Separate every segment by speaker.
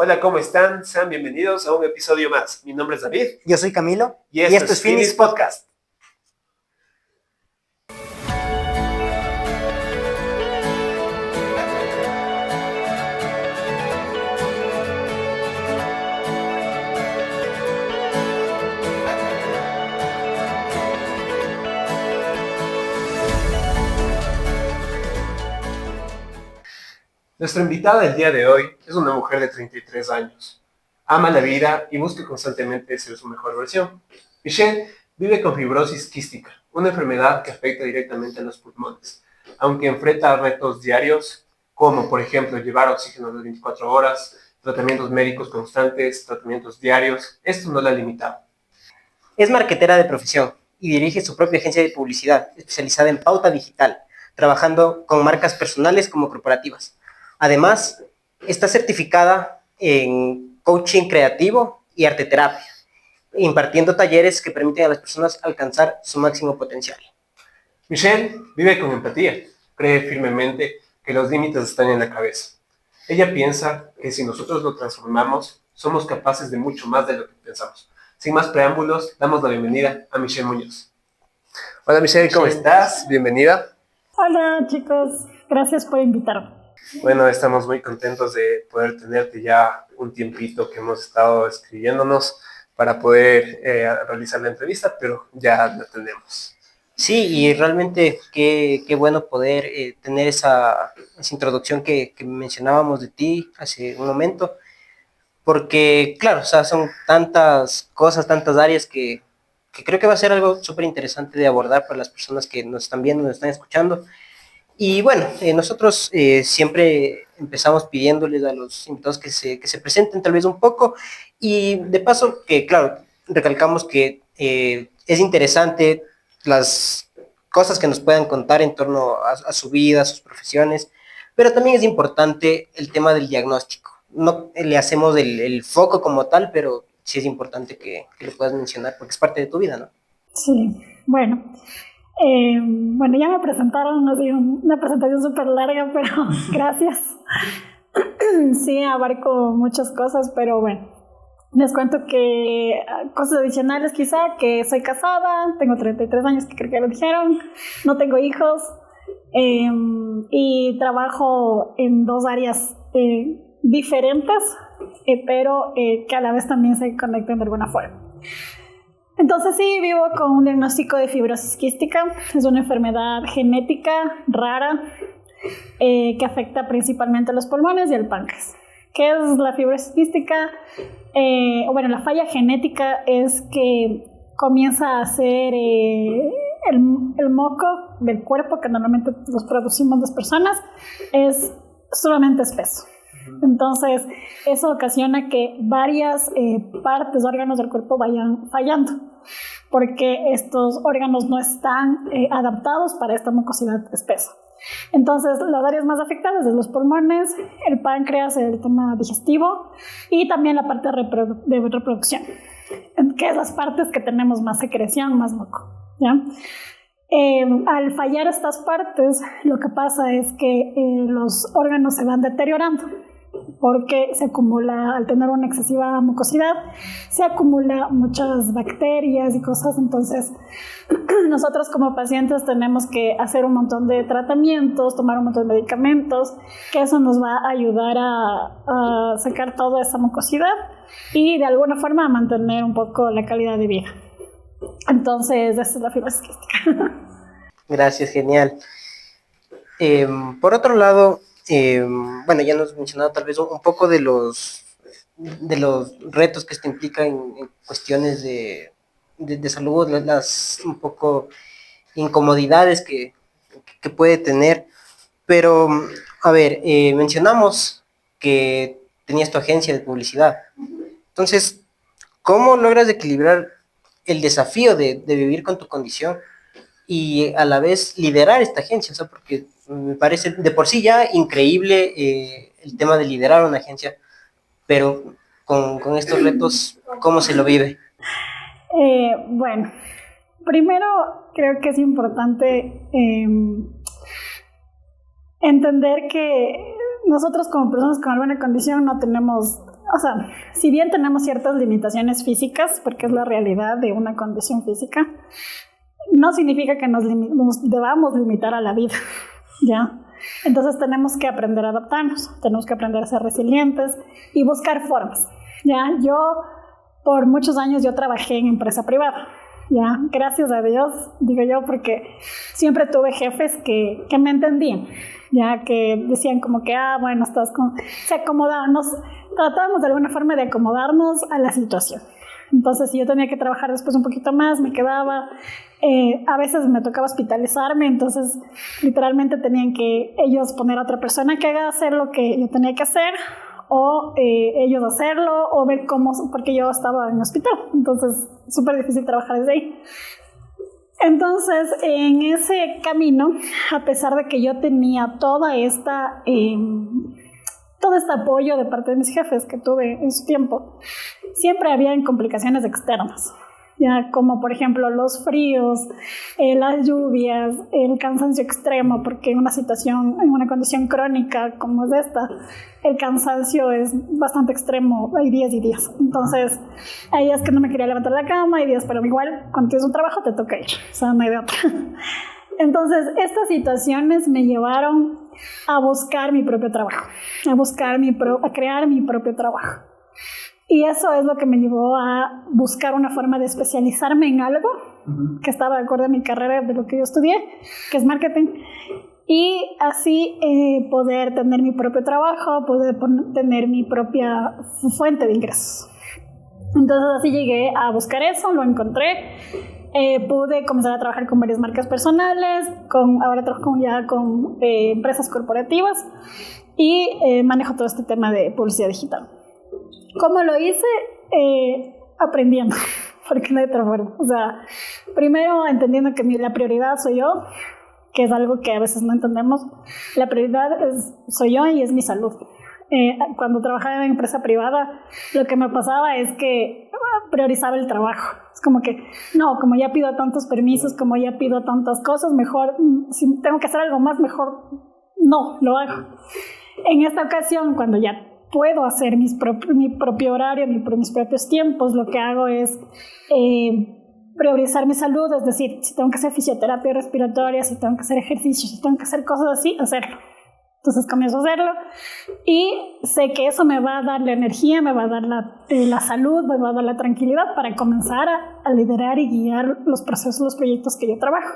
Speaker 1: Hola, ¿cómo están? Sean bienvenidos a un episodio más. Mi nombre es David.
Speaker 2: Yo soy Camilo.
Speaker 1: Y esto es Finis Podcast. Nuestra invitada del día de hoy es una mujer de 33 años. Ama la vida y busca constantemente ser su mejor versión. Michelle vive con fibrosis quística, una enfermedad que afecta directamente a los pulmones. Aunque enfrenta retos diarios, como por ejemplo llevar oxígeno las 24 horas, tratamientos médicos constantes, tratamientos diarios, esto no la ha limitado.
Speaker 2: Es marketera de profesión y dirige su propia agencia de publicidad especializada en pauta digital, trabajando con marcas personales como corporativas. Además, está certificada en coaching creativo y arteterapia, impartiendo talleres que permiten a las personas alcanzar su máximo potencial.
Speaker 1: Michelle vive con empatía, cree firmemente que los límites están en la cabeza. Ella piensa que si nosotros lo transformamos, somos capaces de mucho más de lo que pensamos. Sin más preámbulos, damos la bienvenida a Michelle Muñoz. Hola Michelle, ¿cómo estás? Bienvenida.
Speaker 3: Hola chicos, gracias por invitarme.
Speaker 1: Bueno, estamos muy contentos de poder tenerte ya un tiempito que hemos estado escribiéndonos para poder realizar la entrevista, pero ya la tenemos.
Speaker 2: Sí, y realmente qué bueno poder tener esa introducción que mencionábamos de ti hace un momento, porque claro, o sea, son tantas cosas, tantas áreas que creo que va a ser algo súper interesante de abordar para las personas que nos están viendo, nos están escuchando. Y bueno, nosotros siempre empezamos pidiéndoles a los invitados que se presenten tal vez un poco, y de paso que claro, recalcamos que es interesante las cosas que nos puedan contar en torno a su vida, a sus profesiones, pero también es importante el tema del diagnóstico. No le hacemos el foco como tal, pero sí es importante que lo puedas mencionar porque es parte de tu vida, ¿no?
Speaker 3: Sí, bueno, ya me presentaron, no sé, una presentación súper larga, pero gracias. Sí, abarco muchas cosas, pero bueno, les cuento que cosas adicionales quizá, que soy casada, tengo 33 años, que creo que lo dijeron, no tengo hijos, y trabajo en dos áreas diferentes, pero que a la vez también se conectan de alguna forma. Entonces sí, vivo con un diagnóstico de fibrosis quística. Es una enfermedad genética rara que afecta principalmente a los pulmones y al páncreas. ¿Qué es la fibrosis quística? La falla genética es que comienza a ser el moco del cuerpo, que normalmente los producimos las personas, es sumamente espeso. Entonces, eso ocasiona que varias partes, órganos del cuerpo vayan fallando, porque estos órganos no están adaptados para esta mucosidad espesa. Entonces, las áreas más afectadas son los pulmones, el páncreas, el tema digestivo y también la parte de reproducción, que es las partes que tenemos más secreción, más moco, ¿ya? Al fallar estas partes, lo que pasa es que los órganos se van deteriorando, porque se acumula, al tener una excesiva mucosidad, se acumula muchas bacterias y cosas. Entonces nosotros como pacientes tenemos que hacer un montón de tratamientos, tomar un montón de medicamentos, que eso nos va a ayudar a sacar toda esa mucosidad y de alguna forma a mantener un poco la calidad de vida. Entonces esa es la fibrosis quística.
Speaker 2: Gracias, genial. Por otro lado, ya nos has mencionado tal vez un poco de los retos que esto implica en cuestiones de salud, las un poco incomodidades que puede tener, pero a ver, mencionamos que tenías tu agencia de publicidad. Entonces, ¿cómo logras equilibrar el desafío de vivir con tu condición y a la vez liderar esta agencia? O sea, porque me parece de por sí ya increíble el tema de liderar una agencia, pero con estos retos, ¿cómo se lo vive?
Speaker 3: Primero creo que es importante entender que nosotros como personas con alguna condición no tenemos o sea, si bien tenemos ciertas limitaciones físicas, porque es la realidad de una condición física, no significa que nos debamos limitar a la vida, ¿ya? Entonces tenemos que aprender a adaptarnos, tenemos que aprender a ser resilientes y buscar formas, ¿ya? Yo, por muchos años, yo trabajé en empresa privada, ¿ya? Gracias a Dios, digo yo, porque siempre tuve jefes que me entendían, ya que decían como que, bueno, se acomodaban, tratábamos de alguna forma de acomodarnos a la situación. Entonces, si yo tenía que trabajar después un poquito más, me quedaba, a veces me tocaba hospitalizarme, entonces literalmente tenían que ellos poner a otra persona que haga hacer lo que yo tenía que hacer, o ellos hacerlo, o ver cómo, porque yo estaba en el hospital, entonces súper difícil trabajar desde ahí. Entonces, en ese camino, a pesar de que yo tenía todo este apoyo de parte de mis jefes que tuve en su tiempo, siempre habían complicaciones externas, ya como por ejemplo los fríos, las lluvias, el cansancio extremo, porque en una condición crónica como es esta, el cansancio es bastante extremo, hay días y días. Entonces, hay días que no me quería levantar de la cama, hay días, pero igual, cuando tienes un trabajo te toca ir, o sea, no hay de otra. Entonces, estas situaciones me llevaron a buscar mi propio trabajo, a crear mi propio trabajo. Y eso es lo que me llevó a buscar una forma de especializarme en algo que estaba de acuerdo a mi carrera, de lo que yo estudié, que es marketing. Y así poder tener mi propio trabajo, poder tener mi propia fuente de ingresos. Entonces así llegué a buscar eso, lo encontré. Pude comenzar a trabajar con varias marcas personales, ahora trabajo ya con empresas corporativas y manejo todo este tema de publicidad digital. ¿Cómo lo hice? Aprendiendo, porque no hay otra forma. O sea, primero entendiendo que la prioridad soy yo, que es algo que a veces no entendemos. La prioridad soy yo y es mi salud. Cuando trabajaba en empresa privada, lo que me pasaba es que priorizaba el trabajo. Es como que, no, como ya pido tantos permisos, como ya pido tantas cosas, mejor, si tengo que hacer algo más, mejor no, lo hago. En esta ocasión, cuando ya puedo hacer mi propio horario, mis propios tiempos, lo que hago es priorizar mi salud, es decir, si tengo que hacer fisioterapia respiratoria, si tengo que hacer ejercicio, si tengo que hacer cosas así, hacerlo. Entonces comienzo a hacerlo y sé que eso me va a dar la energía, me va a dar la salud, me va a dar la tranquilidad para comenzar a liderar y guiar los procesos, los proyectos que yo trabajo.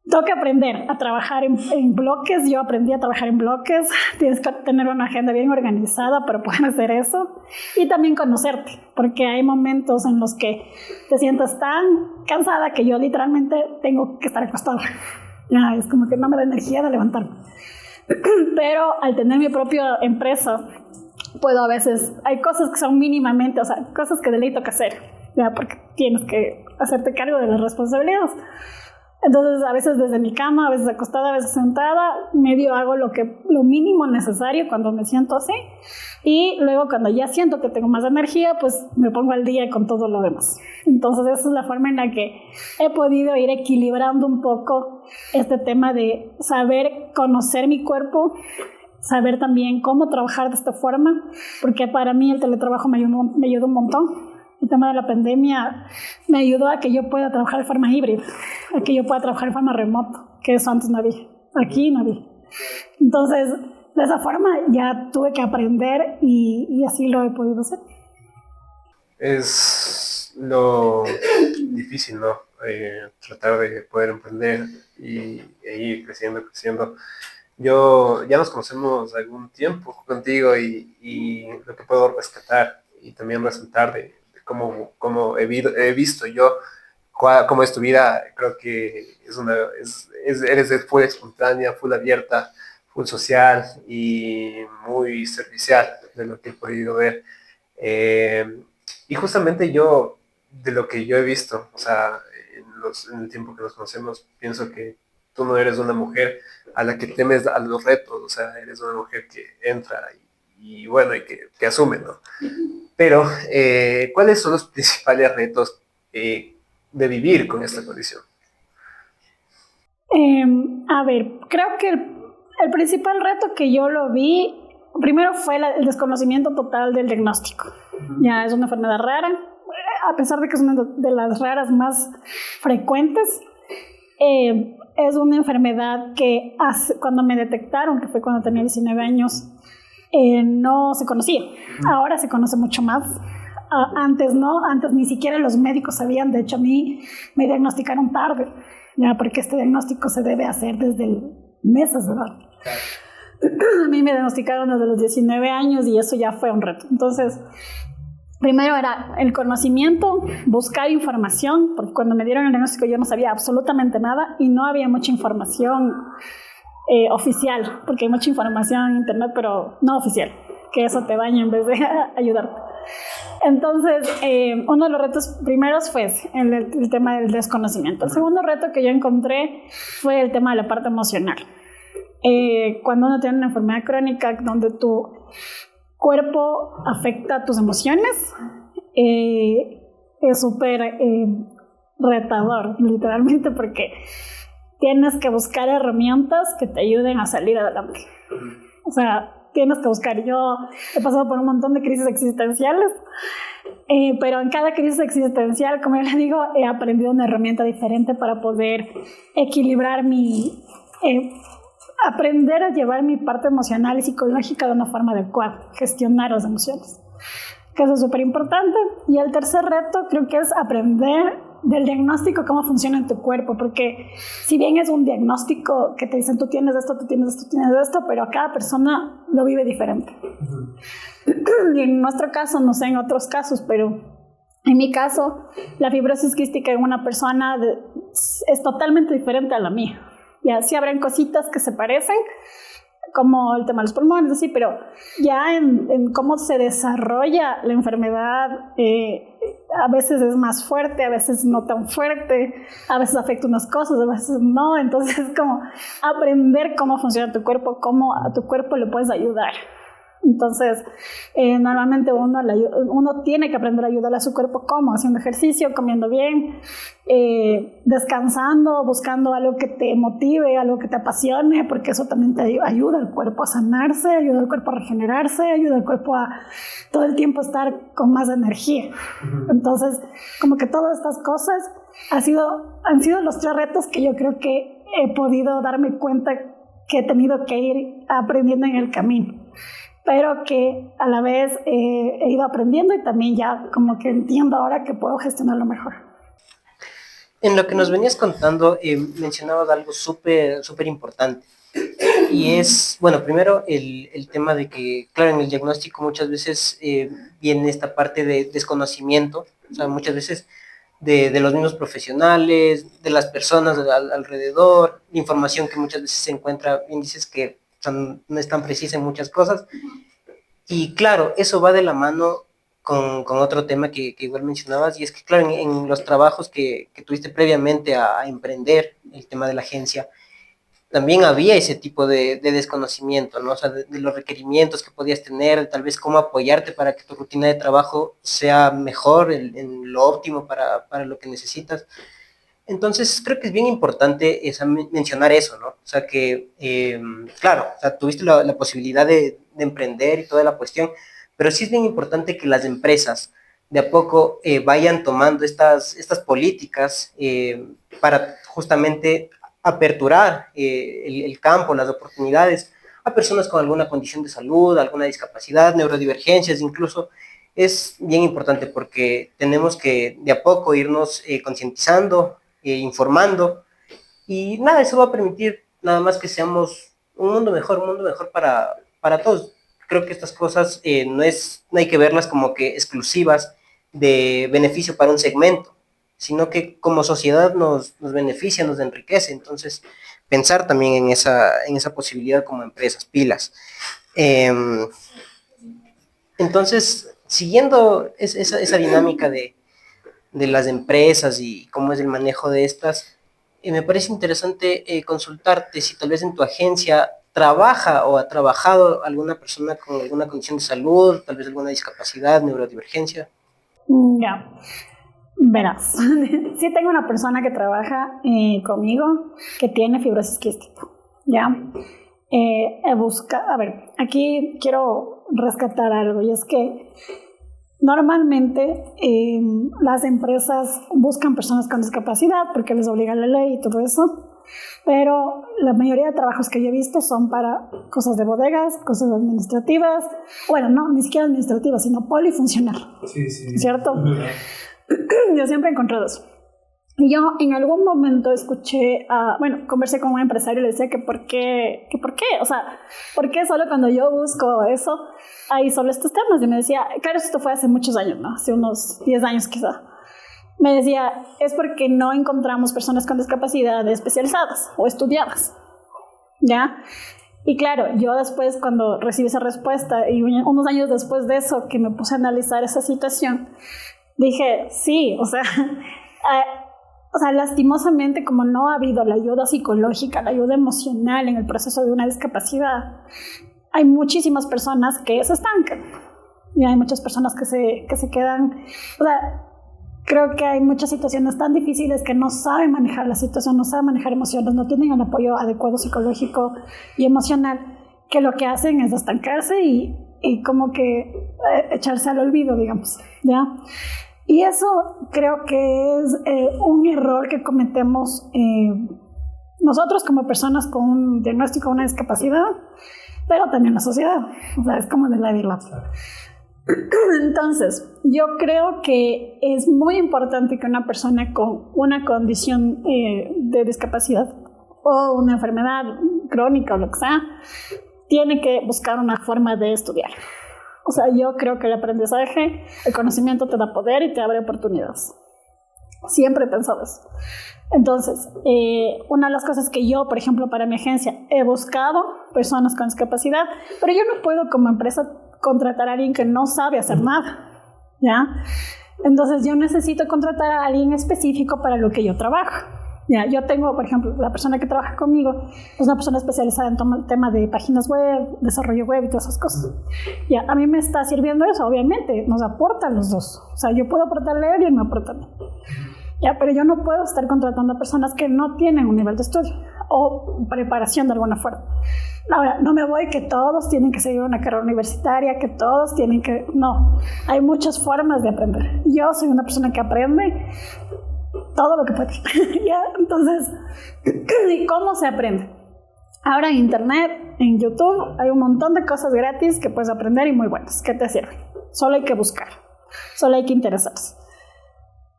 Speaker 3: Tengo que aprender a trabajar en bloques. Yo aprendí a trabajar en bloques. Tienes que tener una agenda bien organizada para poder hacer eso. Y también conocerte, porque hay momentos en los que te sientas tan cansada que yo literalmente tengo que estar acostada. Ya, es como que no me da energía de levantarme. Pero al tener mi propia empresa, puedo a veces, hay cosas que son mínimamente, o sea, cosas que de ley toca hacer, ya, porque tienes que hacerte cargo de las responsabilidades. Entonces, a veces desde mi cama, a veces acostada, a veces sentada, medio hago lo mínimo necesario cuando me siento así. Y luego cuando ya siento que tengo más energía, pues me pongo al día con todo lo demás. Entonces, esa es la forma en la que he podido ir equilibrando un poco este tema de saber conocer mi cuerpo, saber también cómo trabajar de esta forma, porque para mí el teletrabajo me ayudó un montón. El tema de la pandemia me ayudó a que yo pueda trabajar de forma híbrida, a que yo pueda trabajar de forma remota, que eso antes no había, aquí no había. Entonces, de esa forma ya tuve que aprender y así lo he podido hacer.
Speaker 1: Es lo difícil, ¿no? Tratar de poder emprender e ir creciendo. Yo ya nos conocemos algún tiempo contigo y lo que puedo rescatar y también resaltar de cómo he visto yo cómo es tu vida. Creo que eres full espontánea, full abierta, full social y muy servicial de lo que he podido ver. Y justamente yo, de lo que yo he visto, o sea, en el tiempo que nos conocemos, pienso que tú no eres una mujer a la que temes a los retos, o sea, eres una mujer que entra y bueno, y que asume, ¿no? Pero, ¿cuáles son los principales retos de vivir con esta condición?
Speaker 3: A ver, creo que el principal reto que yo lo vi primero fue el desconocimiento total del diagnóstico. Ya es una enfermedad rara, a pesar de que es una de las raras más frecuentes. Es una enfermedad que cuando me detectaron, que fue cuando tenía 19 años, no se conocía. Ahora se conoce mucho más. Antes no, antes ni siquiera los médicos sabían. De hecho, a mí me diagnosticaron tarde, ya, porque este diagnóstico se debe hacer desde meses de edad. A mí me diagnosticaron desde los 19 años y eso ya fue un reto. Entonces, primero era el conocimiento, buscar información, porque cuando me dieron el diagnóstico yo no sabía absolutamente nada y no había mucha información oficial, porque hay mucha información en internet, pero no oficial, que eso te daña en vez de ayudarte. Entonces, uno de los retos primeros fue el tema del desconocimiento. El segundo reto que yo encontré fue el tema de la parte emocional. Cuando uno tiene una enfermedad crónica donde tu cuerpo afecta tus emociones, es súper retador, literalmente, porque tienes que buscar herramientas que te ayuden a salir adelante. O sea, tienes que buscar. Yo he pasado por un montón de crisis existenciales, pero en cada crisis existencial, como yo les digo, he aprendido una herramienta diferente para poder equilibrar aprender a llevar mi parte emocional y psicológica de una forma adecuada, gestionar las emociones, que eso es súper importante. Y el tercer reto creo que es aprender del diagnóstico, cómo funciona en tu cuerpo, porque si bien es un diagnóstico que te dicen tú tienes esto, tú tienes esto, tú tienes esto, pero cada persona lo vive diferente. Y en nuestro caso, no sé en otros casos, pero en mi caso, la fibrosis quística en una persona es totalmente diferente a la mía. Ya sí habrán cositas que se parecen, como el tema de los pulmones, así, pero ya en cómo se desarrolla la enfermedad, a veces es más fuerte, a veces no tan fuerte, a veces afecta unas cosas, a veces no. Entonces es como aprender cómo funciona tu cuerpo, cómo a tu cuerpo le puedes ayudar. Entonces, normalmente uno tiene que aprender a ayudar a su cuerpo, ¿cómo? Haciendo ejercicio, comiendo bien, descansando, buscando algo que te motive, algo que te apasione, porque eso también te ayuda al cuerpo a sanarse, ayuda al cuerpo a regenerarse, ayuda al cuerpo a todo el tiempo estar con más energía. Entonces, como que todas estas cosas han sido los 3 retos que yo creo que he podido darme cuenta que he tenido que ir aprendiendo en el camino, pero que a la vez he ido aprendiendo y también ya como que entiendo ahora que puedo gestionarlo mejor.
Speaker 2: En lo que nos venías contando, mencionabas algo súper importante, y es, bueno, primero el tema de que, claro, en el diagnóstico muchas veces viene esta parte de desconocimiento, o sea, muchas veces de los mismos profesionales, de las personas alrededor, información que muchas veces se encuentra, bien dices que no es tan precisa en muchas cosas. Y claro, eso va de la mano con otro tema que igual mencionabas, y es que claro, en los trabajos que tuviste previamente a emprender el tema de la agencia, también había ese tipo de desconocimiento, ¿no? O sea, de los requerimientos que podías tener, de tal vez cómo apoyarte para que tu rutina de trabajo sea mejor, en lo óptimo para lo que necesitas. Entonces, creo que es bien importante mencionar eso, ¿no? O sea, que, claro, o sea, tuviste la posibilidad de emprender y toda la cuestión, pero sí es bien importante que las empresas de a poco vayan tomando estas políticas para justamente aperturar el campo, las oportunidades a personas con alguna condición de salud, alguna discapacidad, neurodivergencias incluso. Es bien importante porque tenemos que de a poco irnos concientizando, informando, y nada, eso va a permitir nada más que seamos un mundo mejor para todos. Creo que estas cosas no hay que verlas como que exclusivas de beneficio para un segmento, sino que como sociedad nos beneficia, nos enriquece. Entonces, pensar también en esa posibilidad como empresas, pilas. Entonces, siguiendo esa dinámica de las empresas y cómo es el manejo de estas, me parece interesante consultarte si tal vez en tu agencia trabaja o ha trabajado alguna persona con alguna condición de salud, tal vez alguna discapacidad, neurodivergencia.
Speaker 3: Ya, verás, sí tengo una persona que trabaja conmigo que tiene fibrosis quística, ¿ya? he buscado, a ver, aquí quiero rescatar algo, y es que normalmente las empresas buscan personas con discapacidad porque les obliga la ley y todo eso, pero la mayoría de trabajos que yo he visto son para cosas de bodegas, cosas administrativas, bueno, no, ni siquiera administrativas, sino polifuncional.
Speaker 1: Sí, sí.
Speaker 3: ¿Cierto? Yo siempre he encontrado eso. Y yo en algún momento escuché, conversé con un empresario y le decía que por qué, o sea, ¿por qué solo cuando yo busco eso hay solo estos temas? Y me decía, claro, esto fue hace muchos años, ¿no? Hace unos 10 años quizá. Me decía, es porque no encontramos personas con discapacidad especializadas o estudiadas, ¿ya? Y claro, yo después cuando recibí esa respuesta y unos años después de eso que me puse a analizar esa situación, dije, sí, o sea, lastimosamente como no ha habido la ayuda psicológica, la ayuda emocional en el proceso de una discapacidad, hay muchísimas personas que se estancan y hay muchas personas que se quedan, o sea, creo que hay muchas situaciones tan difíciles que no saben manejar la situación, no saben manejar emociones, no tienen el apoyo adecuado psicológico y emocional, que lo que hacen es estancarse y como que echarse al olvido, digamos, ¿ya? Y eso creo que es un error que cometemos nosotros como personas con un diagnóstico de una discapacidad, pero también la sociedad, o sea, es como de la y la. Entonces, yo creo que es muy importante que una persona con una condición de discapacidad o una enfermedad crónica o lo que sea, tiene que buscar una forma de estudiar. O sea, yo creo que el aprendizaje, el conocimiento te da poder y te abre oportunidades. Siempre he pensado eso. Entonces, una de las cosas que yo, por ejemplo, para mi agencia, he buscado personas con discapacidad, pero yo no puedo como empresa contratar a alguien que no sabe hacer nada, ¿ya? Entonces yo necesito contratar a alguien específico para lo que yo trabajo, ¿ya? Yo tengo, por ejemplo, la persona que trabaja conmigo es una persona especializada en el tema de páginas web, desarrollo web y todas esas cosas. Ya, a mí me está sirviendo eso, obviamente, nos aportan los dos. O sea, yo puedo aportarle a él y él me aporta a mí. Ya, pero yo no puedo estar contratando a personas que no tienen un nivel de estudio o preparación de alguna forma. Ahora, no me voy que todos tienen que seguir una carrera universitaria, que todos tienen que... No, hay muchas formas de aprender. Yo soy una persona que aprende todo lo que puede. ¿Ya? Entonces, ¿y cómo se aprende? Ahora en internet, en YouTube, hay un montón de cosas gratis que puedes aprender y muy buenas, que te sirven. Solo hay que buscar, solo hay que interesarse.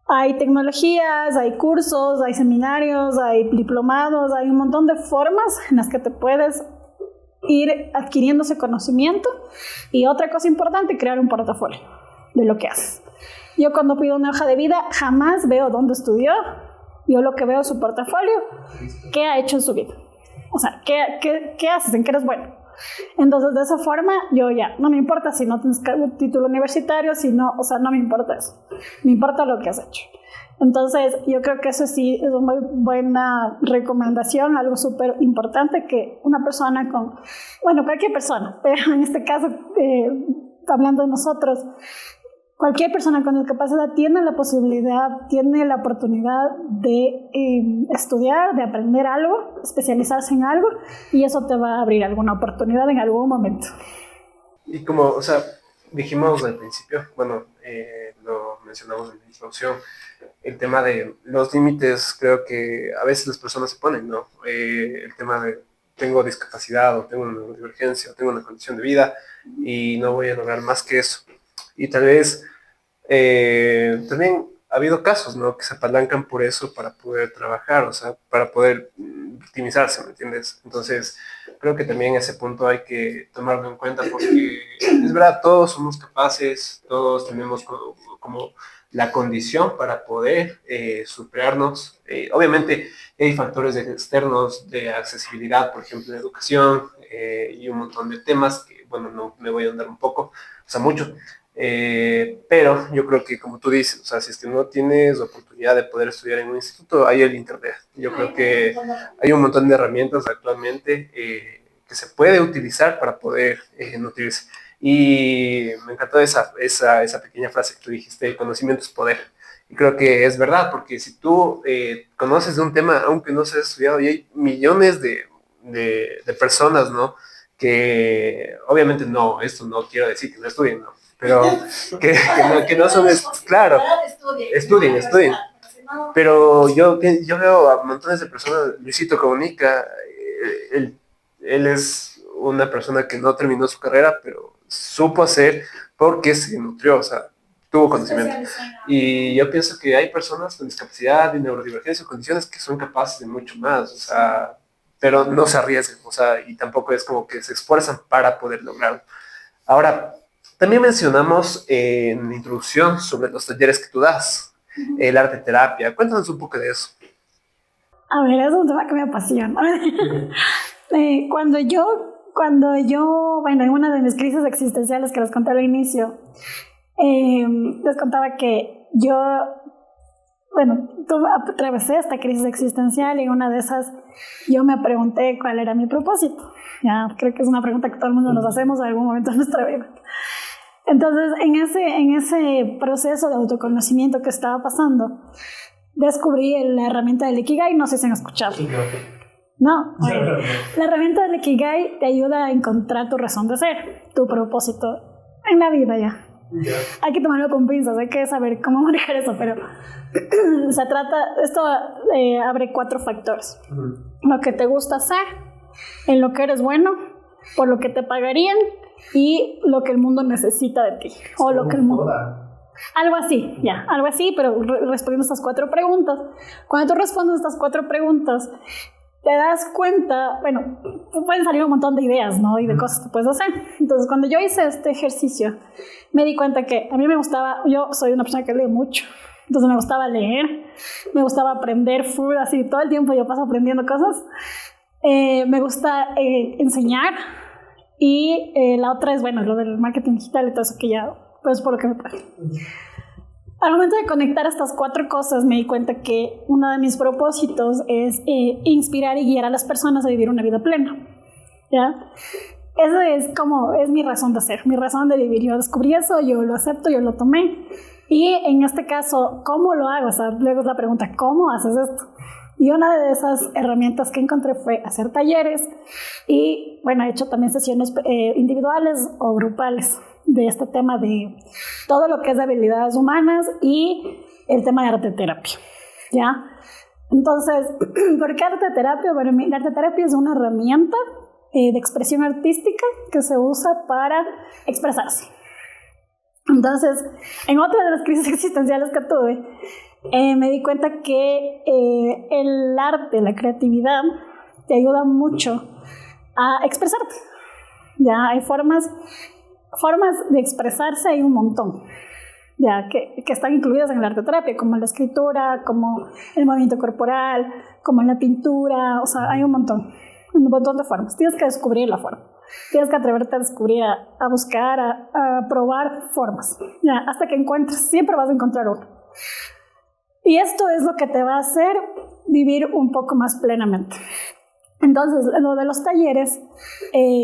Speaker 3: Hay tecnologías, hay cursos, hay seminarios, hay diplomados, hay un montón de formas en las que te puedes ir adquiriendo ese conocimiento. Y otra cosa importante, crear un portafolio de lo que haces. Yo cuando pido una hoja de vida jamás veo dónde estudió, yo lo que veo es su portafolio, qué ha hecho en su vida. O sea, ¿qué haces? ¿En qué eres bueno? Entonces, de esa forma, yo ya, no me importa si no tienes un título universitario, si no, o sea, no me importa eso. Me importa lo que has hecho. Entonces, yo creo que eso sí es una muy buena recomendación, algo súper importante que una persona con, bueno, cualquier persona, pero en este caso, hablando de nosotros, cualquier persona con discapacidad tiene la posibilidad, tiene la oportunidad de estudiar, de aprender algo, especializarse en algo, y eso te va a abrir alguna oportunidad en algún momento.
Speaker 1: Y como, o sea, dijimos al principio, bueno, lo mencionamos en la introducción, el tema de los límites, creo que a veces las personas se ponen, ¿no? El tema de tengo discapacidad o tengo una neurodivergencia o tengo una condición de vida y no voy a lograr más que eso. Y tal vez también ha habido casos, ¿no? Que se apalancan por eso para poder trabajar, o sea, para poder victimizarse, ¿me entiendes? Entonces, creo que también ese punto hay que tomarlo en cuenta porque es verdad, todos somos capaces, todos tenemos como la condición para poder superarnos. Obviamente hay factores externos de accesibilidad, por ejemplo, de educación y un montón de temas que, bueno, no me voy a andar un poco, o sea, mucho. Pero yo creo que como tú dices, o sea, si es que no tienes la oportunidad de poder estudiar en un instituto, hay el internet. Yo creo que hay un montón de herramientas actualmente que se puede utilizar para poder nutrirse. Y me encantó esa pequeña frase que tú dijiste, el conocimiento es poder. Y creo que es verdad, porque si tú conoces de un tema, aunque no se haya estudiado, y hay millones de de personas, ¿no? Que obviamente no, esto no quiero decir que no estudien, ¿no? Pero que no son, claro, estudien. Pero yo veo a montones de personas, Luisito Comunica, él es una persona que no terminó su carrera, pero supo hacer porque se nutrió, o sea, tuvo conocimiento. Y yo pienso que hay personas con discapacidad y neurodivergencia o condiciones que son capaces de mucho más, o sea, pero no se arriesgan, o sea, y tampoco es como que se esfuerzan para poder lograrlo. Ahora, también mencionamos en la introducción sobre los talleres que tú das, el arte terapia. Cuéntanos un poco de eso.
Speaker 3: A ver, es un tema que me apasiona. Cuando yo, bueno, en una de mis crisis existenciales que les conté al inicio, les contaba que yo, bueno, atravesé esta crisis existencial y en una de esas yo me pregunté cuál era mi propósito. Ya, creo que es una pregunta que todo el mundo nos hacemos en algún momento de nuestra vida. Entonces, en ese proceso de autoconocimiento que estaba pasando, descubrí la herramienta del Ikigai, no sé si han escuchado. No, la herramienta del Ikigai te ayuda a encontrar tu razón de ser, tu propósito en la vida ya. Hay que tomarlo con pinzas, hay que saber cómo manejar eso, pero se trata, esto abre 4 factores. Lo que te gusta hacer, en lo que eres bueno, por lo que te pagarían y lo que el mundo necesita de ti. O lo que el mundo... Algo así, ya, algo así, pero respondiendo estas 4 preguntas. Cuando tú respondes estas 4 preguntas, te das cuenta, bueno, pueden salir un montón de ideas, ¿no? Y de cosas que puedes hacer. Entonces, cuando yo hice este ejercicio, me di cuenta que a mí me gustaba, yo soy una persona que lee mucho, entonces me gustaba leer, me gustaba aprender, así todo el tiempo yo paso aprendiendo cosas. Me gusta enseñar y la otra es, bueno, lo del marketing digital y todo eso que ya, pues por lo que me pague. Al momento de conectar estas 4 cosas me di cuenta que uno de mis propósitos es inspirar y guiar a las personas a vivir una vida plena, ¿ya? Eso es mi razón de ser, mi razón de vivir. Yo descubrí eso, yo lo acepto, yo lo tomé. Y en este caso, ¿cómo lo hago? O sea, luego es la pregunta, ¿cómo haces esto? Y una de esas herramientas que encontré fue hacer talleres y, bueno, he hecho también sesiones individuales o grupales de este tema de todo lo que es de habilidades humanas y el tema de arte terapia, ¿ya? Entonces, ¿por qué arte terapia? Bueno, la arte terapia es una herramienta de expresión artística que se usa para expresarse. Entonces, en otra de las crisis existenciales que tuve, me di cuenta que el arte, la creatividad, te ayuda mucho a expresarte. Ya hay formas de expresarse, hay un montón, ya que están incluidas en el arte terapia, como la escritura, como el movimiento corporal, como en la pintura, o sea, hay un montón de formas. Tienes que descubrir la forma. Tienes que atreverte a descubrir, a buscar, a probar formas. Ya, hasta que encuentres, siempre vas a encontrar una. Y esto es lo que te va a hacer vivir un poco más plenamente. Entonces, lo de los talleres,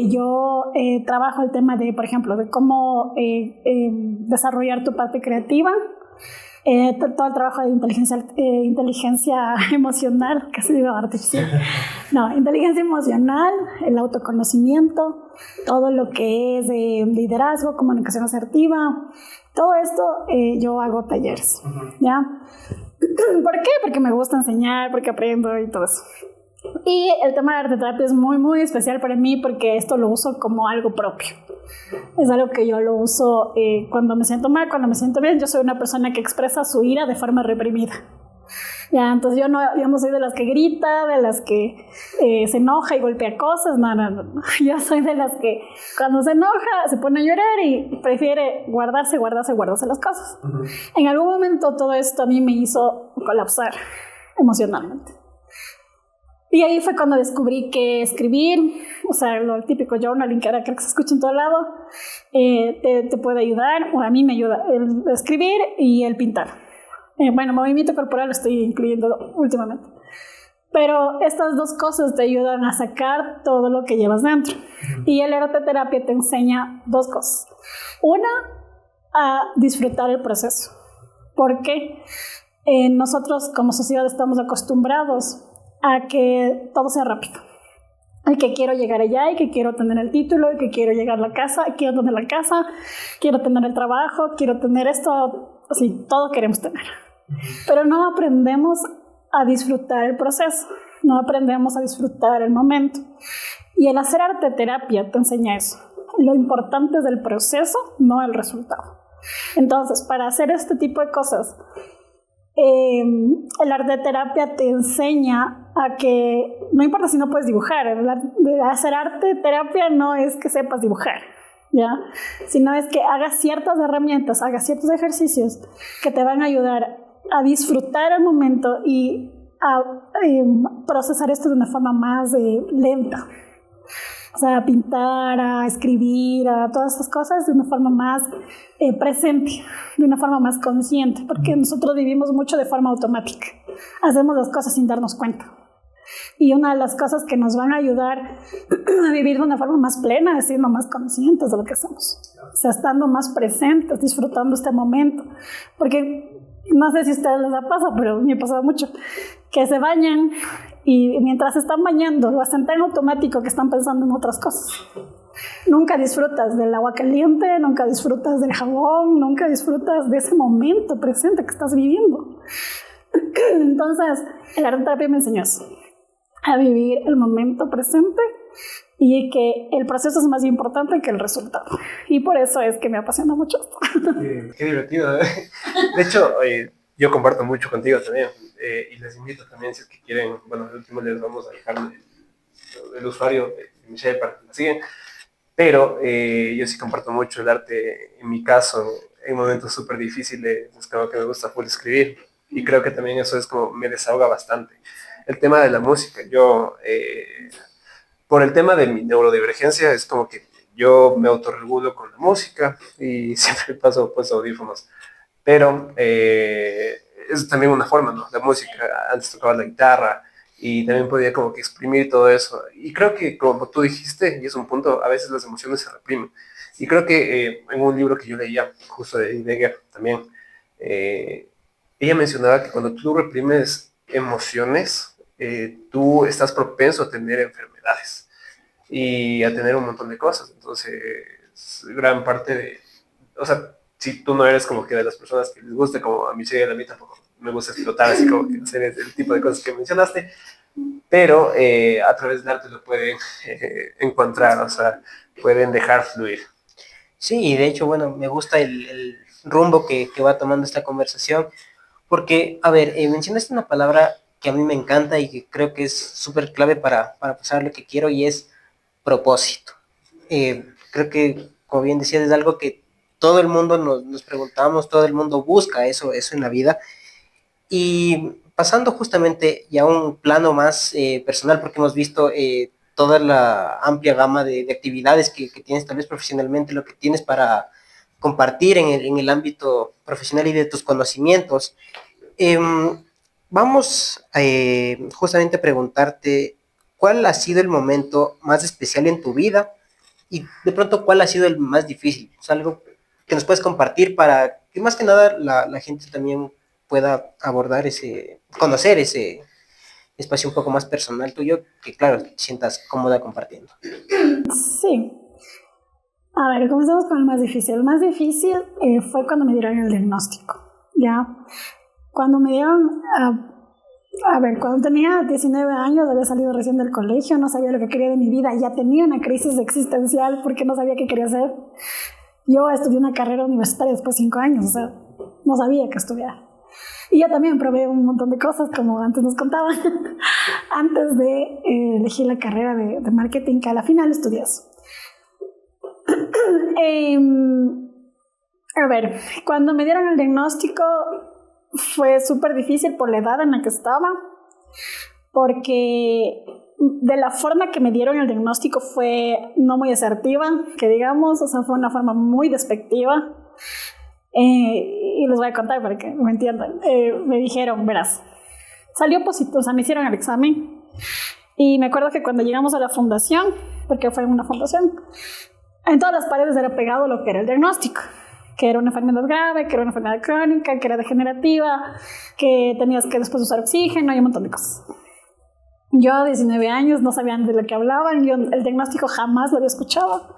Speaker 3: yo trabajo el tema de, por ejemplo, de cómo desarrollar tu parte creativa, todo el trabajo de inteligencia emocional, casi digo artificial, no, inteligencia emocional, el autoconocimiento, todo lo que es liderazgo, comunicación asertiva, todo esto yo hago talleres, ¿ya? ¿Por qué? Porque me gusta enseñar, porque aprendo y todo eso. Y el tema de arte terapia es muy, muy especial para mí porque esto lo uso como algo propio. Es algo que yo lo uso cuando me siento mal, cuando me siento bien. Yo soy una persona que expresa su ira de forma reprimida. Ya, entonces yo no soy de las que grita, de las que se enoja y golpea cosas. No. Yo soy de las que cuando se enoja se pone a llorar y prefiere guardarse las cosas. En algún momento todo esto a mí me hizo colapsar emocionalmente. Y ahí fue cuando descubrí que escribir, o sea, lo típico journaling que ahora creo que se escucha en todo lado, te puede ayudar, o a mí me ayuda el escribir y el pintar. Bueno, movimiento corporal lo estoy incluyendo últimamente. Pero estas 2 cosas te ayudan a sacar todo lo que llevas dentro. Y el arte terapia te enseña 2 cosas. Una, a disfrutar el proceso. Porque nosotros como sociedad estamos acostumbrados a que todo sea rápido. y que quiero llegar allá, y que quiero tener el título, y que quiero llegar a la casa, quiero tener la casa, quiero tener el trabajo, quiero tener esto, así, todo queremos tener. Pero no aprendemos a disfrutar el proceso, no aprendemos a disfrutar el momento. Y el hacer arte terapia te enseña eso. Lo importante es el proceso, no el resultado. Entonces, para hacer este tipo de cosas, el arte terapia te enseña a que no importa si no puedes dibujar, hacer arte terapia no es que sepas dibujar, ¿ya? Sino es que hagas ciertas herramientas, hagas ciertos ejercicios que te van a ayudar a disfrutar el momento y a procesar esto de una forma más lenta. O sea, a pintar, a escribir, a todas estas cosas de una forma más presente, de una forma más consciente, porque nosotros vivimos mucho de forma automática. Hacemos las cosas sin darnos cuenta. Y una de las cosas que nos van a ayudar a vivir de una forma más plena es siendo más conscientes de lo que hacemos. O sea, estando más presentes, disfrutando este momento. Porque no sé si a ustedes les ha pasado, pero me ha pasado mucho, que se bañan y mientras se están bañando lo hacen tan automático que están pensando en otras cosas. Nunca disfrutas del agua caliente, nunca disfrutas del jabón, nunca disfrutas de ese momento presente que estás viviendo. Entonces, el arte terapia me enseñó eso, a vivir el momento presente y que el proceso es más importante que el resultado. Y por eso es que me apasiona mucho esto.
Speaker 1: Qué divertido. De hecho, yo comparto mucho contigo también. Y les invito también, si es que quieren, bueno, al último les vamos a dejar el usuario de Michelle para que la sigan. Pero yo sí comparto mucho el arte. En mi caso, en momentos súper difíciles, es como que me gusta full escribir. Y creo que también eso es como me desahoga bastante. El tema de la música, yo, por el tema de mi neurodivergencia, es como que yo me autorregulo con la música y siempre paso pues audífonos. Pero es también una forma, ¿no? La música, antes tocaba la guitarra y también podía como que exprimir todo eso. Y creo que, como tú dijiste, y es un punto, a veces las emociones se reprimen. Y creo que en un libro que yo leía, justo de Heidegger también, ella mencionaba que cuando tú reprimes emociones, tú estás propenso a tener enfermedades y a tener un montón de cosas. Entonces, gran parte de, o sea, si tú no eres como que de las personas que les gusta, como a mí sí, a mí tampoco me gusta explotar, así como que hacer el tipo de cosas que mencionaste, pero a través del arte lo pueden encontrar, o sea, pueden dejar fluir.
Speaker 2: Sí, y de hecho, bueno, me gusta el rumbo que va tomando esta conversación, porque, a ver, mencionaste una palabra que a mí me encanta y que creo que es súper clave para pasar lo que quiero, y es propósito. Creo que, como bien decías, es algo que todo el mundo nos preguntamos, todo el mundo busca eso en la vida. Y pasando justamente ya a un plano más personal, porque hemos visto toda la amplia gama de actividades que tienes tal vez profesionalmente, lo que tienes para compartir en el ámbito profesional y de tus conocimientos. Vamos justamente a preguntarte cuál ha sido el momento más especial en tu vida y de pronto cuál ha sido el más difícil. O sea, algo que nos puedes compartir para que más que nada la gente también pueda abordar conocer ese espacio un poco más personal tuyo, que claro, te sientas cómoda compartiendo.
Speaker 3: Sí. A ver, comencemos con el más difícil. El más difícil fue cuando me dieron el diagnóstico, ¿ya? Cuando me dieron, a ver, cuando tenía 19 años, había salido recién del colegio, no sabía lo que quería de mi vida, ya tenía una crisis existencial porque no sabía qué quería hacer. Yo estudié una carrera universitaria después de 5 años, o sea, no sabía qué estudiar. Y yo también probé un montón de cosas, como antes nos contaban, antes de elegir la carrera de marketing, que a la final estudié eso. A ver, cuando me dieron el diagnóstico fue súper difícil por la edad en la que estaba, porque de la forma que me dieron el diagnóstico fue no muy asertiva, que digamos, o sea, fue una forma muy despectiva. Y les voy a contar para que me entiendan. Me dijeron, verás, salió positivo, o sea, me hicieron el examen. Y me acuerdo que cuando llegamos a la fundación, porque fue en una fundación, en todas las paredes era pegado lo que era el diagnóstico, que era una enfermedad grave, que era una enfermedad crónica, que era degenerativa, que tenías que después usar oxígeno y un montón de cosas. Yo a 19 años no sabía de lo que hablaban, yo el diagnóstico jamás lo había escuchado.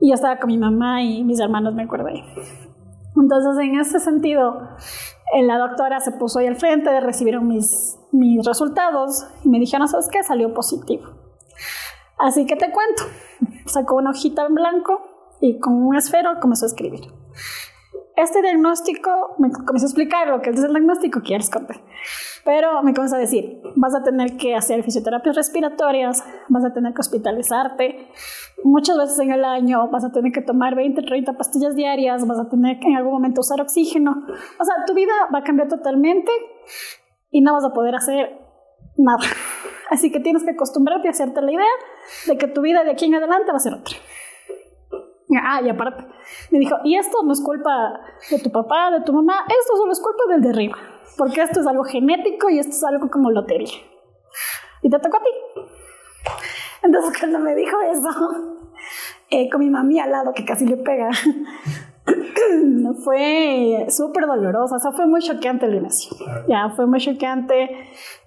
Speaker 3: Y yo estaba con mi mamá y mis hermanos, me acuerdo ahí. Entonces, en ese sentido, la doctora se puso ahí al frente, recibieron mis resultados y me dijeron, ¿sabes qué? Salió positivo. Así que te cuento. Sacó una hojita en blanco y con un esfero comenzó a escribir. Este diagnóstico, me comenzó a explicar lo que es el diagnóstico que ya les conté. Pero me comenzó a decir, vas a tener que hacer fisioterapias respiratorias, vas a tener que hospitalizarte muchas veces en el año, vas a tener que tomar 20, 30 pastillas diarias, vas a tener que en algún momento usar oxígeno. O sea, tu vida va a cambiar totalmente y no vas a poder hacer nada. Así que tienes que acostumbrarte a hacerte la idea de que tu vida de aquí en adelante va a ser otra. Y aparte, me dijo, y esto no es culpa de tu papá, de tu mamá, esto solo es culpa del de arriba, porque esto es algo genético y esto es algo como lotería. Y te tocó a ti. Entonces, cuando me dijo eso, con mi mami al lado, que casi le pega, fue súper dolorosa, o sea, fue muy choqueante el inicio. Ya, fue muy choqueante.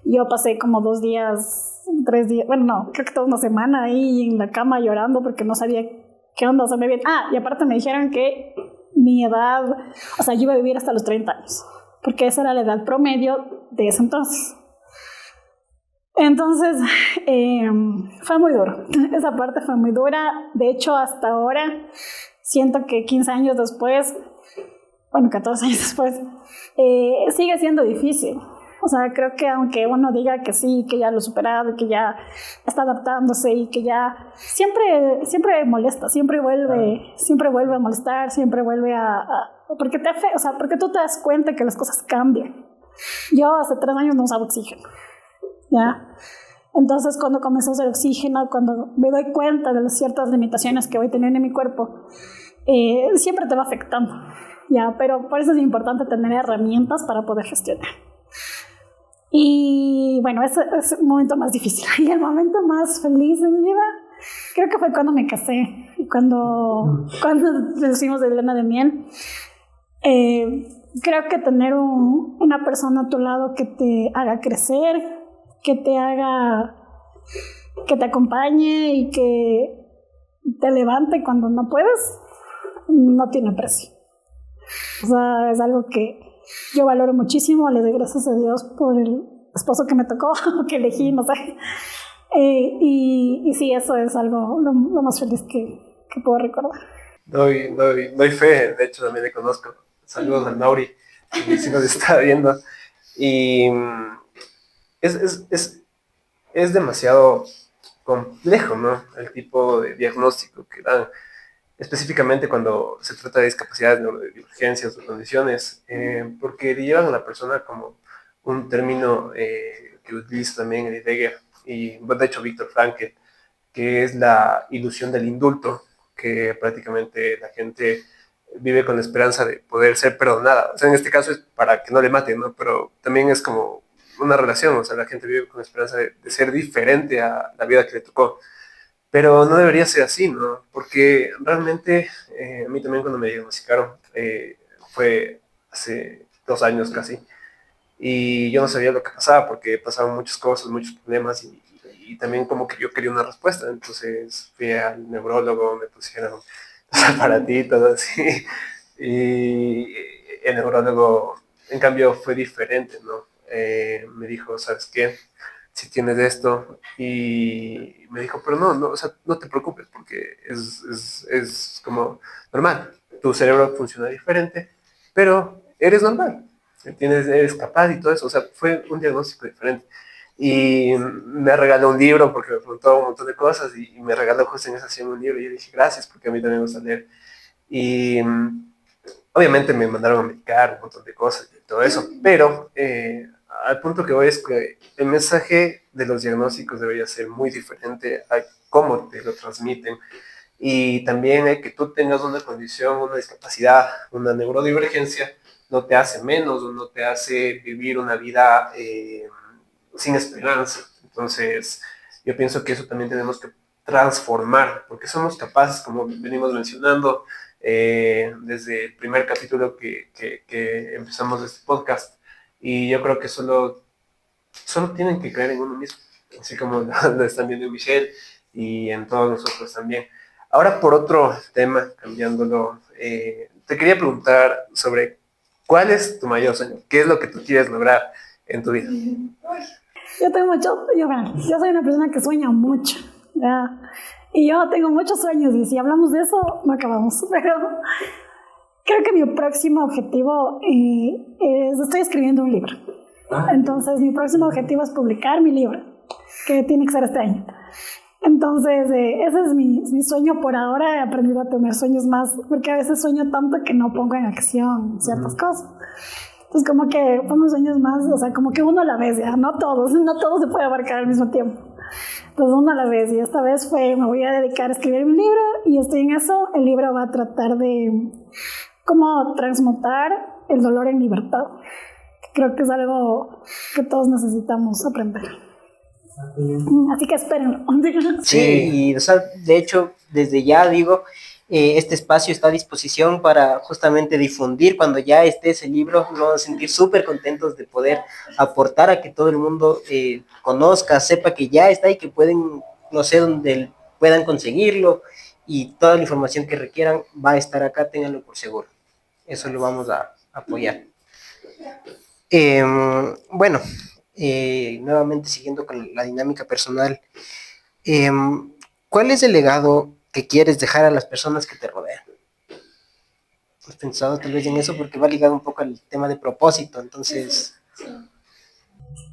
Speaker 3: Yo pasé como 2 días, 3 días, bueno, no, creo que toda una semana ahí en la cama llorando porque no sabía qué onda, o sea, me bien. Y aparte me dijeron que mi edad, o sea, yo iba a vivir hasta los 30 años, porque esa era la edad promedio de ese entonces. Entonces, fue muy duro. Esa parte fue muy dura. De hecho, hasta ahora, siento que 15 años después, bueno, 14 años después, sigue siendo difícil. O sea, creo que aunque uno diga que sí, que ya lo ha superado, que ya está adaptándose y que ya siempre molesta, siempre vuelve a molestar, siempre vuelve porque o sea, porque tú te das cuenta que las cosas cambian. Yo hace 3 años no usaba oxígeno, ¿ya? Entonces, cuando comencé a usar oxígeno, cuando me doy cuenta de las ciertas limitaciones que voy teniendo en mi cuerpo, siempre te va afectando, ¿ya? Pero por eso es importante tener herramientas para poder gestionar. Y bueno, ese es el momento más difícil. Y el momento más feliz de mi vida, creo que fue cuando me casé. Y cuando nos fuimos de luna de miel. Creo que tener una persona a tu lado que te haga crecer, que te acompañe y que te levante cuando no puedes, no tiene precio. O sea, es algo que yo valoro muchísimo, le doy gracias a Dios por el esposo que me tocó, que elegí, no sé. Y sí, eso es algo lo más feliz que puedo recordar.
Speaker 1: Doy fe, de hecho también le conozco. Saludos al Mauri, que sí nos está viendo. Y es demasiado complejo, ¿no? El tipo de diagnóstico que dan, específicamente cuando se trata de discapacidades, neurodivergencias o condiciones, porque le llevan a la persona como un término que utiliza también Heidegger y, de hecho, Viktor Frankl, que es la ilusión del indulto, que prácticamente la gente vive con la esperanza de poder ser perdonada. O sea, en este caso es para que no le maten, ¿no? Pero también es como una relación, o sea, la gente vive con la esperanza de ser diferente a la vida que le tocó. Pero no debería ser así, ¿no? Porque realmente a mí también cuando me diagnosticaron fue hace 2 años casi, y yo no sabía lo que pasaba porque pasaban muchas cosas, muchos problemas y también como que yo quería una respuesta. Entonces fui al neurólogo, me pusieron los aparatitos así y el neurólogo en cambio fue diferente, ¿no? Me dijo, ¿sabes qué? Si tienes esto, y me dijo, pero no, o sea, no te preocupes porque es como normal, tu cerebro funciona diferente, pero eres normal, eres capaz y todo eso, o sea, fue un diagnóstico diferente. Y me regaló un libro porque me preguntó un montón de cosas y me regaló justo en esa sesión un libro y yo dije, gracias, porque a mí también me gusta leer. Y obviamente me mandaron a medicar un montón de cosas y todo eso, pero al punto que voy es que el mensaje de los diagnósticos debería ser muy diferente a cómo te lo transmiten. Y también que tú tengas una condición, una discapacidad, una neurodivergencia, no te hace menos o no te hace vivir una vida sin esperanza. Entonces, yo pienso que eso también tenemos que transformar, porque somos capaces, como venimos mencionando, desde el primer capítulo que empezamos este podcast, y yo creo que solo tienen que creer en uno mismo. así como lo están viendo en Michelle y en todos nosotros también. Ahora por otro tema, cambiándolo, te quería preguntar sobre cuál es tu mayor sueño, qué es lo que tú quieres lograr en tu vida.
Speaker 3: Yo soy una persona que sueña mucho, ¿ya? Y yo tengo muchos sueños y si hablamos de eso no acabamos, pero creo que mi próximo objetivo estoy escribiendo un libro. Entonces mi próximo objetivo es publicar mi libro, que tiene que ser este año. Entonces ese es mi sueño por ahora. He aprendido a tener sueños más, porque a veces sueño tanto que no pongo en acción ciertas cosas. Entonces como que pongo sueños más, o sea, como que uno a la vez, ya, no todo se puede abarcar al mismo tiempo. Entonces uno a la vez, y esta vez me voy a dedicar a escribir mi libro y estoy en eso. El libro va a tratar de cómo transmutar el dolor en libertad. Creo que es algo que todos necesitamos aprender. Así que espérenlo.
Speaker 2: Sí, y o sea, de hecho, desde ya digo, este espacio está a disposición para justamente difundir cuando ya esté ese libro. Nos vamos a sentir súper contentos de poder aportar a que todo el mundo conozca, sepa que ya está y que pueden, no sé, dónde puedan conseguirlo, y toda la información que requieran va a estar acá, ténganlo por seguro. Eso lo vamos a apoyar. Bueno, nuevamente siguiendo con la dinámica personal, ¿cuál es el legado que quieres dejar a las personas que te rodean? ¿Has pensado tal vez en eso? Porque va ligado un poco al tema de propósito, entonces...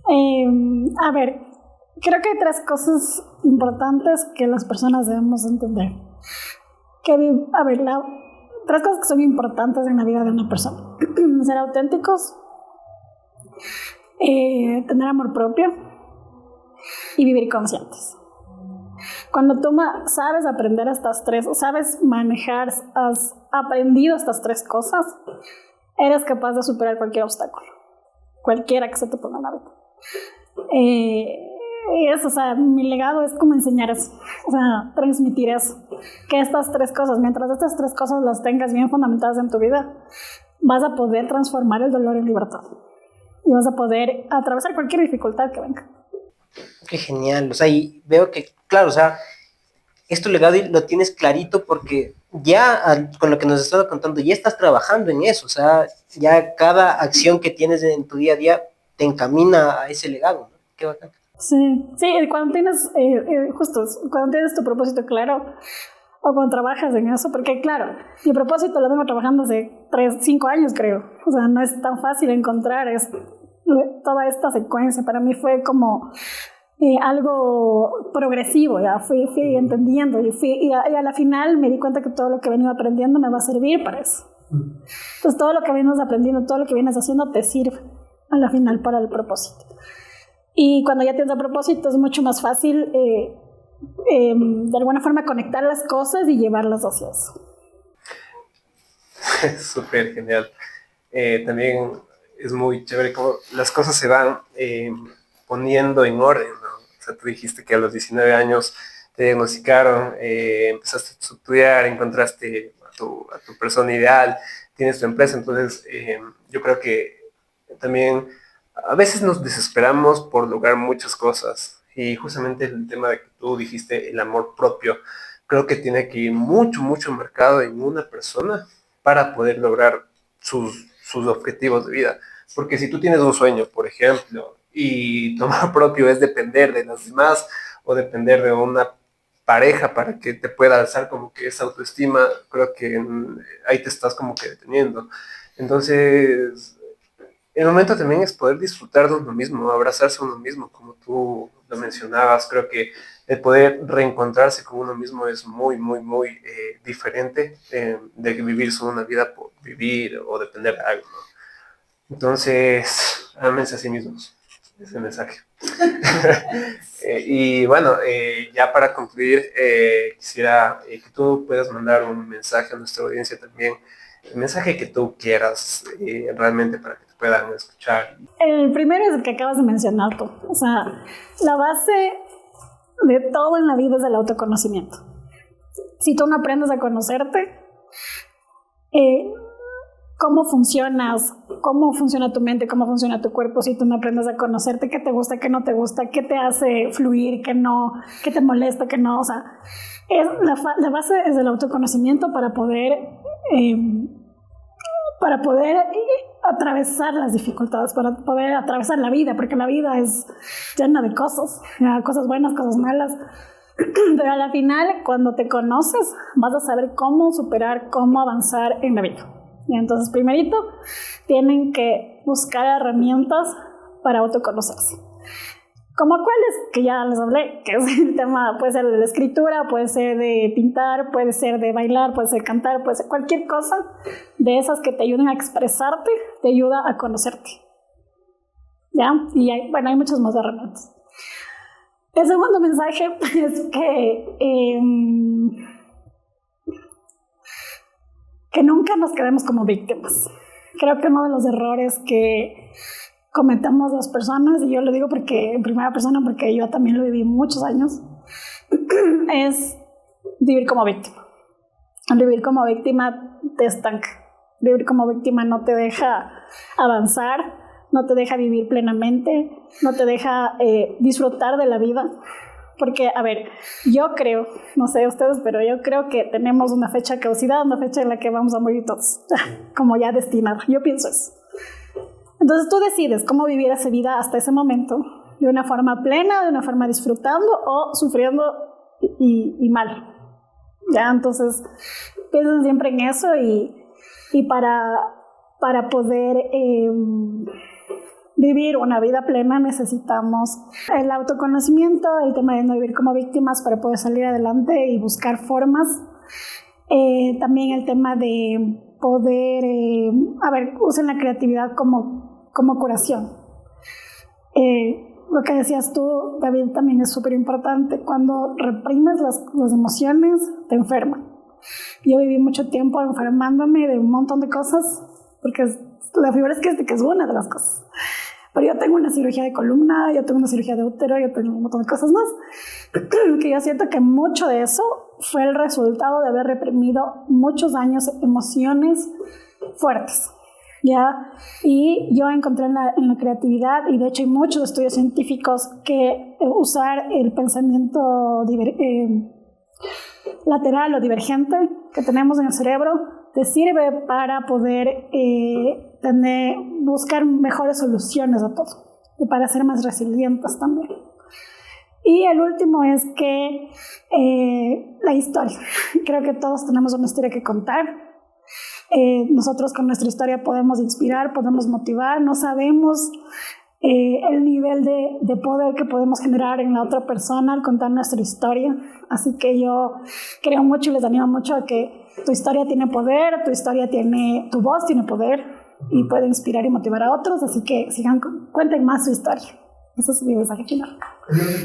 Speaker 3: A ver, creo que hay tres cosas importantes que las personas debemos entender. Tres cosas que son importantes en la vida de una persona. Ser auténticos, tener amor propio y vivir conscientes. Cuando tú sabes aprender estas tres, sabes manejar, has aprendido estas tres cosas, eres capaz de superar cualquier obstáculo, cualquiera que se te ponga en la vida. Y eso, o sea, mi legado es como enseñar eso, o sea, transmitir eso, que estas tres cosas, mientras estas tres cosas las tengas bien fundamentadas en tu vida, vas a poder transformar el dolor en libertad y vas a poder atravesar cualquier dificultad que venga.
Speaker 2: Qué genial, o sea, y veo que, claro, o sea, es tu legado y lo tienes clarito porque ya con lo que nos has estado contando, ya estás trabajando en eso, o sea, ya cada acción que tienes en tu día a día te encamina a ese legado, ¿no? Qué bacán.
Speaker 3: Sí, cuando tienes, justo, cuando tienes tu propósito claro, o cuando trabajas en eso, porque claro, mi propósito lo vengo trabajando hace 5 años, creo, o sea, no es tan fácil encontrar toda esta secuencia. Para mí fue como algo progresivo, ya fui entendiendo y a la final me di cuenta que todo lo que he venido aprendiendo me va a servir para eso. Entonces todo lo que vienes aprendiendo, todo lo que vienes haciendo te sirve a la final para el propósito. Y cuando ya tienes el propósito es mucho más fácil de alguna forma conectar las cosas y llevarlas hacia eso.
Speaker 1: Súper genial. También es muy chévere cómo las cosas se van poniendo en orden, ¿no? O sea, tú dijiste que a los 19 años te diagnosticaron, empezaste a estudiar, encontraste a tu persona ideal, tienes tu empresa. Entonces yo creo que también a veces nos desesperamos por lograr muchas cosas, y justamente el tema de que tú dijiste, el amor propio, creo que tiene que ir mucho, mucho marcado en una persona para poder lograr sus objetivos de vida. Porque si tú tienes un sueño, por ejemplo, y tu amor propio es depender de los demás o depender de una pareja para que te pueda alzar como que esa autoestima, creo que ahí te estás como que deteniendo. Entonces, el momento también es poder disfrutar de uno mismo, abrazarse a uno mismo, como tú lo mencionabas. Creo que el poder reencontrarse con uno mismo es muy, muy, muy diferente de vivir solo una vida por vivir o depender de algo, ¿no? Entonces, ámense a sí mismos, ese mensaje. Y bueno, ya para concluir, quisiera que tú puedas mandar un mensaje a nuestra audiencia también, el mensaje que tú quieras realmente para que te puedan escuchar.
Speaker 3: El primero es el que acabas de mencionar tú. O sea, la base de todo en la vida es el autoconocimiento. Si tú no aprendes a conocerte, cómo funcionas, cómo funciona tu mente, cómo funciona tu cuerpo, si tú no aprendes a conocerte, qué te gusta, qué no te gusta, qué te hace fluir, qué no, qué te molesta, qué no, o sea, la base es el autoconocimiento para poder atravesar las dificultades, para poder atravesar la vida, porque la vida es llena de cosas, cosas buenas, cosas malas, pero a la final, cuando te conoces, vas a saber cómo superar, cómo avanzar en la vida. Y entonces, primerito, tienen que buscar herramientas para autoconocerse. Como cuáles, que ya les hablé, que es el tema, puede ser de la escritura, puede ser de pintar, puede ser de bailar, puede ser cantar, puede ser cualquier cosa de esas que te ayuden a expresarte, te ayuda a conocerte. ¿Ya? Y hay muchas más herramientas. El segundo mensaje es que nunca nos quedemos como víctimas. Creo que uno de los errores que cometemos las personas, y yo lo digo porque en primera persona, porque yo también lo viví muchos años, es vivir como víctima. Vivir como víctima te estanca. Vivir como víctima no te deja avanzar, no te deja vivir plenamente, no te deja disfrutar de la vida. Porque, a ver, yo creo, no sé ustedes, pero yo creo que tenemos una fecha de caducidad, una fecha en la que vamos a morir todos, como ya destinado. Yo pienso eso. Entonces tú decides cómo vivir esa vida hasta ese momento, de una forma plena, de una forma disfrutando o sufriendo y mal. ¿Ya? Entonces piensen siempre en eso y para poder vivir una vida plena necesitamos el autoconocimiento, el tema de no vivir como víctimas para poder salir adelante y buscar formas. También el tema de poder, usen la creatividad como curación. Lo que decías tú, David, también es súper importante. Cuando reprimes las emociones, te enferman. Yo viví mucho tiempo enfermándome de un montón de cosas, porque la fibra que es una de las cosas. Pero yo tengo una cirugía de columna, yo tengo una cirugía de útero, yo tengo un montón de cosas más, que yo siento que mucho de eso fue el resultado de haber reprimido muchos años emociones fuertes, ¿ya? Y yo encontré en la creatividad, y de hecho hay muchos estudios científicos que usar el pensamiento lateral o divergente que tenemos en el cerebro te sirve para poder buscar mejores soluciones a todo y para ser más resilientes también. Y el último es que la historia. Creo que todos tenemos una historia que contar. Nosotros con nuestra historia podemos inspirar, podemos motivar. No sabemos el nivel de poder que podemos generar en la otra persona al contar nuestra historia. Así que yo creo mucho y les animo mucho a que tu historia tiene poder, tu voz tiene poder y puede inspirar y motivar a otros. Así que cuenten más su historia. Ese es mi mensaje final.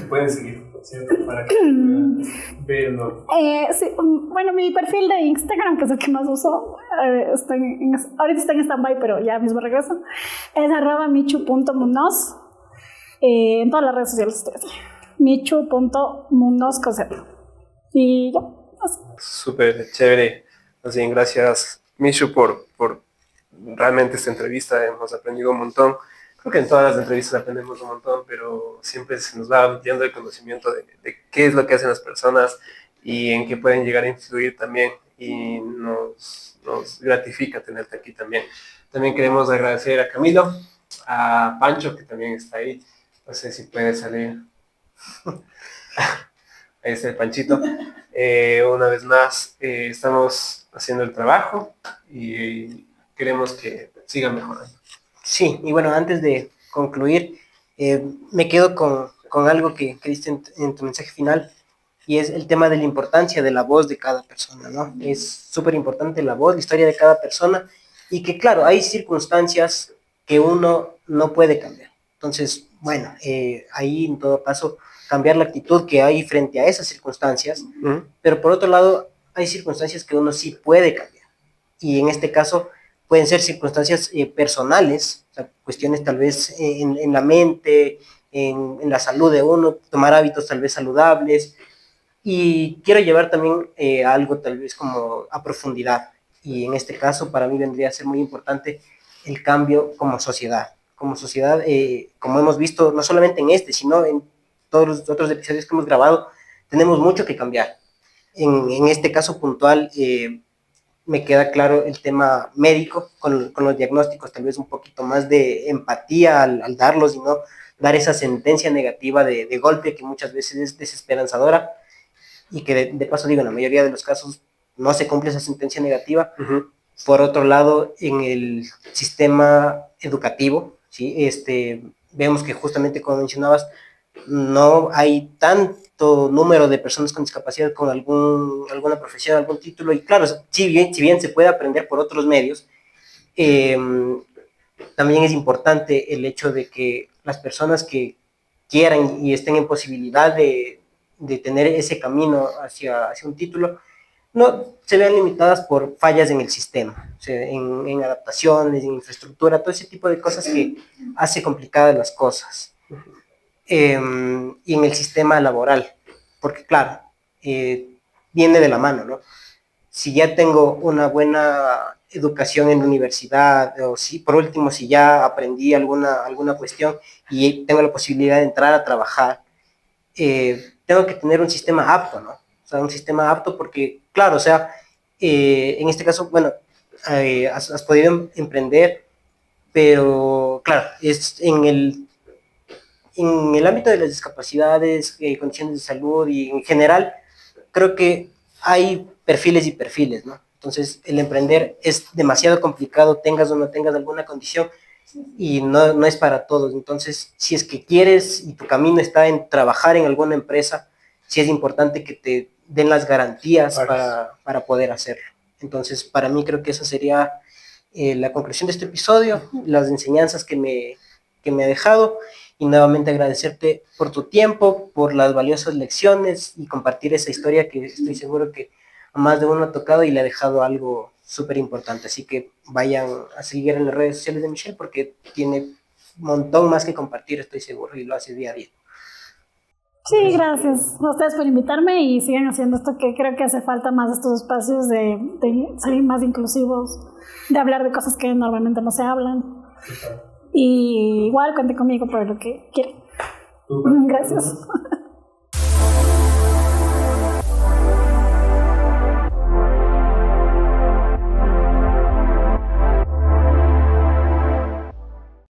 Speaker 1: Pueden seguir, ¿cierto? Para que puedan verlo.
Speaker 3: Sí, bueno, mi perfil de Instagram, que es el que más uso, ahorita está en stand-by, pero ya mismo regreso, es @michu.munoz. En todas las redes sociales estoy así. michu.munoz con Z. Y ya.
Speaker 1: Súper chévere. Así bien, gracias, Michu, por realmente esta entrevista. Hemos aprendido un montón. Creo que en todas las entrevistas aprendemos un montón, pero siempre se nos va ampliando el conocimiento de qué es lo que hacen las personas y en qué pueden llegar a influir también. Y nos gratifica tenerte aquí también. También queremos agradecer a Camilo, a Pancho, que también está ahí. No sé si puede salir. Ahí está el Panchito. Una vez más, estamos haciendo el trabajo y queremos que siga mejorando.
Speaker 2: Sí, y bueno, antes de concluir, me quedo con algo que diste en tu mensaje final, y es el tema de la importancia de la voz de cada persona, ¿no? Es súper importante la voz, la historia de cada persona, y que claro, hay circunstancias que uno no puede cambiar. Entonces, bueno, ahí en todo caso, cambiar la actitud que hay frente a esas circunstancias, pero por otro lado, hay circunstancias que uno sí puede cambiar, y en este caso pueden ser circunstancias personales, o sea, cuestiones tal vez en la mente, en la salud de uno, tomar hábitos tal vez saludables. Y quiero llevar también algo tal vez como a profundidad. y en este caso para mí vendría a ser muy importante el cambio como sociedad. Como sociedad, como hemos visto, no solamente en este, sino en todos los otros episodios que hemos grabado, tenemos mucho que cambiar. En este caso puntual, me queda claro el tema médico, con los diagnósticos, tal vez un poquito más de empatía al darlos y no dar esa sentencia negativa de golpe que muchas veces es desesperanzadora y que de paso digo, en la mayoría de los casos no se cumple esa sentencia negativa. Uh-huh. Por otro lado, en el sistema educativo, ¿sí? Vemos que justamente como mencionabas, no hay tanto número de personas con discapacidad con alguna profesión, algún título, y claro, si bien se puede aprender por otros medios, también es importante el hecho de que las personas que quieran y estén en posibilidad de tener ese camino hacia un título, no se vean limitadas por fallas en el sistema, o sea, en adaptaciones, en infraestructura, todo ese tipo de cosas que hace complicadas las cosas. Y en el sistema laboral, porque claro, viene de la mano, ¿no? Si ya tengo una buena educación en la universidad, o si por último, si ya aprendí alguna cuestión y tengo la posibilidad de entrar a trabajar, tengo que tener un sistema apto, ¿no? O sea, un sistema apto porque, claro, o sea, en este caso, bueno, has podido emprender, pero claro, es en el ámbito de las discapacidades, condiciones de salud y en general, creo que hay perfiles y perfiles, ¿no? Entonces, el emprender es demasiado complicado, tengas o no tengas alguna condición, y no es para todos. Entonces, si es que quieres y tu camino está en trabajar en alguna empresa, sí es importante que te den las garantías para poder hacerlo. Entonces, para mí creo que esa sería la conclusión de este episodio, las enseñanzas que me ha dejado, y nuevamente agradecerte por tu tiempo, por las valiosas lecciones y compartir esa historia que estoy seguro que a más de uno ha tocado y le ha dejado algo súper importante. Así que vayan a seguir en las redes sociales de Michelle porque tiene un montón más que compartir, estoy seguro, y lo hace día a día.
Speaker 3: Sí, gracias a ustedes por invitarme y sigan haciendo esto, que creo que hace falta más de estos espacios de salir más inclusivos, de hablar de cosas que normalmente no se hablan. Y igual cuenten conmigo por lo que quieran. Gracias.